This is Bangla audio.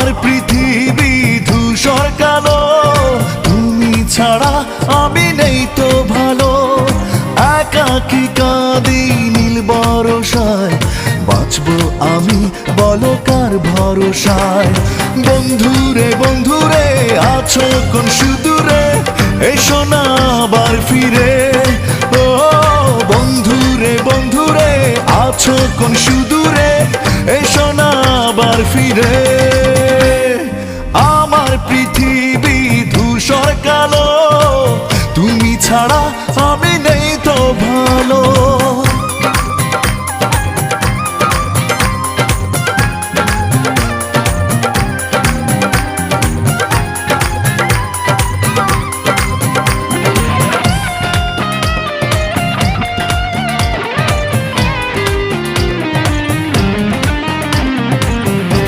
আমার পৃথিবী ধূসর কালো, তুমি ছাড়া আমি নেই তো ভালো। একাকী কাঁদি নীল বরসায়, বাঁচবো আমি বলো কার ভরসায়। বন্ধুরে বন্ধুরে আছো কোন সুদূরে, এসো না আবার ফিরে। ও বন্ধুরে বন্ধুরে আছো কোন সুদূরে, এসো না আবার ফিরে।